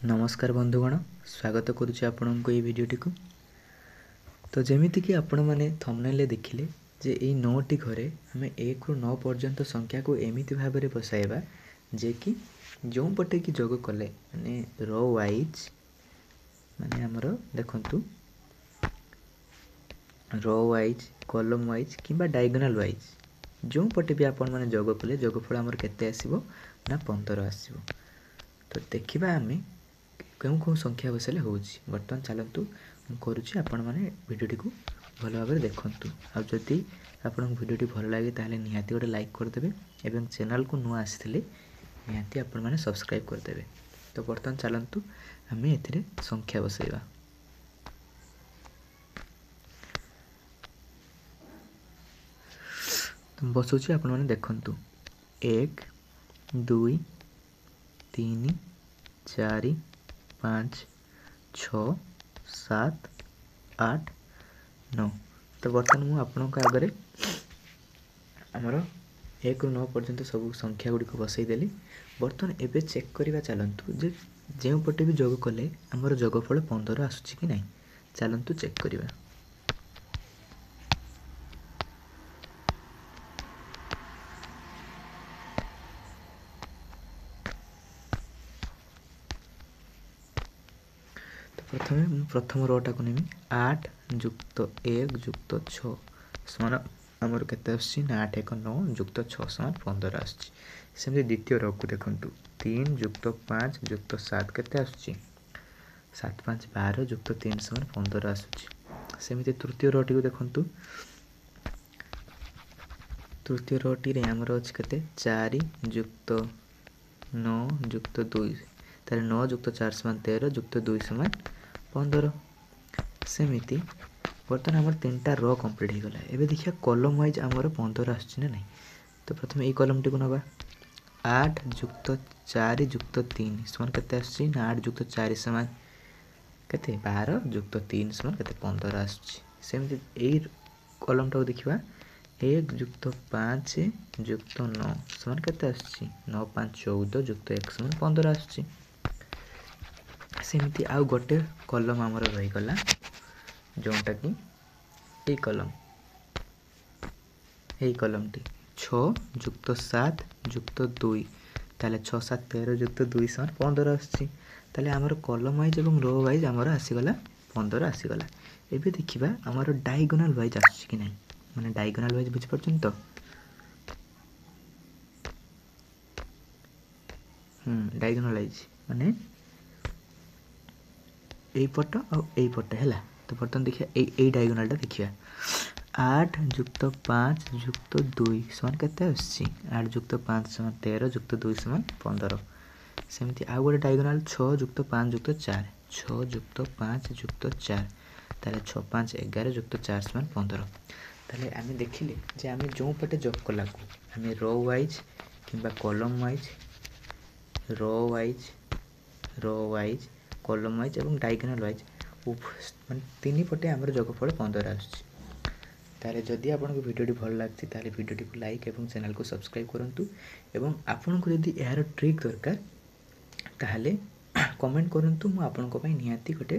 नमस्कार बंधुगण स्वागत करुच्ची आपण को ये वीडियोटी को। तो जमीती कि आपण मैंने थंबनेल देखिले जे ये 9टी घरे आम 1 ରୁ 9 पर्यंत संख्या को एमिति भाव में बसाइबा जे कि जो पटे कि जोग कले माने रो वाइज माने हमर देखंतु रो वाइज कॉलम वाइज किबा डायगोनल वाइज जो पटे भी आपण माने जोग कले जोगफल हमर केते आसीबो ना 15 आसीबो। तो देखिबा आमे क्यों कौन संख्या बसाइले होउची बर्तमान चलतु करुच्ची आपण मैंने भिडियोटी को भल भाव देखु। आदि आपन भिडियोटी भल लगे ताहले निहाती गोटे लाइक करदे एवं चैनल को नुआ आसी निहाती आपण मैंने सब्सक्राइब करदे। तो बर्तमान चलतु आम ए संख्या बसाइबा। तो बसुची आपण मैंने देखंतु 1 2 3 4 5 6 7 8 9। तो बर्तमान मुझे आपण आगे आमर 1 ରୁ 9 पर्यंत सब संख्या गुड़िक बसईदेली। बर्तमान एबे चेक करवा चलतु जे जो पटे भी जोग कले आमर जोगफल 15 आसुची कि नहीं चलतु चेक करवा। प्रथम रोटा को नेमी 8 जुक्त 1 जुक्त 6 समान आमर केते आछि ना 8 1 9 जुक्त 6 समान 15 आछि। सेमि द्वितीय रो को देखंतु 3 जुक्त 5 जुक्त 7 केते आछि 7 5 12 जुक्त 3 समान 15 आछि। सेमि तृतीय रोटी को देखंतु तृतीय रोटी रे आमर अछि केते 4 जुक्त 9 जुक्त 2 तारे 9 जुक्त 4 समान 13 जुक्त 2 समान 15। सेमिति बर्तमान आमर 3टा रो कंप्लीट हो गला। एबे देखिया कॉलम वाइज आमर 15 आछि ना नहीं। तो प्रथम ए कॉलम टी को नबा 8 जुक्त 4 जुक्त 3 समान केते आछि ना 8 जुक्त 4 समान केते 12 जुक्त 3 समान केते 15 आछि। सेमिति ए कॉलम टा देखिबा 1 जुक्त 5 जुक्त 9 समान केते आछि 9 5 14 जुक्त 1 समान 15 आछि। सेमिति आउ गोटे कॉलम आमर रही गला जोटा कि ए कॉलम टी 6 जुक्त 7 जुक्त 2 ताले 6 7 13 जुक्त 2 समान 15 आछि। ताले आमर कॉलम वाइज एवं रो वाइज आमर आसीगला 15 आसीगला। एबे देखिबा आमर डायगोनल वाइज आछि कि नहीं माने डायगोनल वाइज बुझ परछन तो डायगोनल वाइज माने ए पट और ए पट है। तो बर्तमान देखिए ए डायगोनल टा देखिए 8 जुक्त 5 जुक्त 2 समान केते आछि 8 जुक्त 5 समान 13 जुक्त 2 समान 15। सेमिति आ गोटे डायगोनल 6 जुक्त 5 जुक्त 4 6 जुक्त 5 जुक्त 4 ताले 6 5 11 जुक्त 4 समान 15। ताले आमे देखिले जे आमे जो पटे जॉब कला को आमे रो वाइज किबा column wise row wise column wise एवं डायगोनल वाइज मान तीन पटे आमर जोगफल 15 आछि। ताले जदि आपन को वीडियोटी भल लागछि ताले वीडियोटी को लाइक एवं चैनल को सब्सक्राइब करंतु एवं आपन को यदि यार ट्रिक दरकार ताले कमेंट करंतु मु आपन को पई निहाती गोटे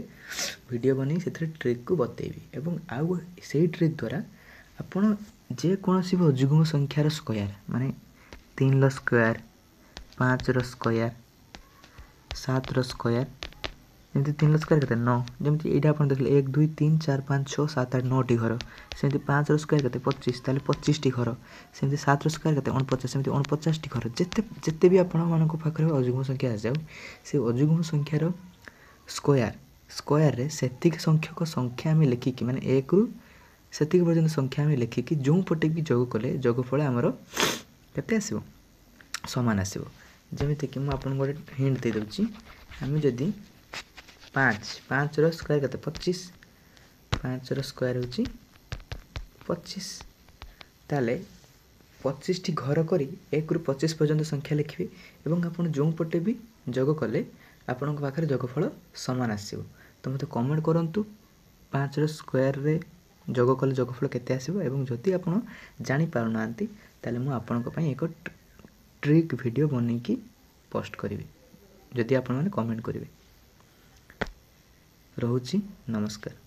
वीडियो बनै सेथरे ट्रिक को बतेबी एवं आउ सेही ट्रिक द्वारा आपन जे कोनोसी अजुग्म संख्यार स्क्वायर माने 3 रो स्क्वायर 5 रो स्क्वायर 7 रो स्क्वायर जमी 3 रो स्क्वायर केते 9 जमी एटा अपन देखले 1 2 3 4 5 6 7 8 9 टी घर सेमती 5 रो स्क्वायर केते 25 ताले 25 टी घर सेमती 7 रो स्क्वायर केते 49 सेमती 49 टी घर जत्ते भी आपण मानन को पाखरे अजुग्म संख्या आ जाऊ से अजुग्म संख्यार स्क्वायर रे सेतिक संख्यक संख्या में लिखि कि माने 1 रू सेतिक पर्यंत संख्या में लिखि कि जो पटे भी जोग कले जोगफल हमरो केते आसीबो समान आसीबो। जमिते कि मु आपन गोटे हिंट दे दउची हम जदी 5 रो स्क्वायर केते 25 5 रो स्क्वायर होची 25 ताले 25 टी घर करी 1 रू 25 पर्यंत संख्या लिखिबे एवं आपण जो पटे भी जोग कले आपण पाखरे जोगफल समान आसीबो। तो मते कमेंट करंतु 5 रो स्क्वायर रे जोग कले जोगफल केते आसीबो एवं जदि आपण जानि पारु नांती ताले मु आपण को पई एक ट्रिक वीडियो बनै की पोस्ट करिवे जदि आपण माने कमेंट करिवे। ରହୁଛି। ନମସ୍କାର।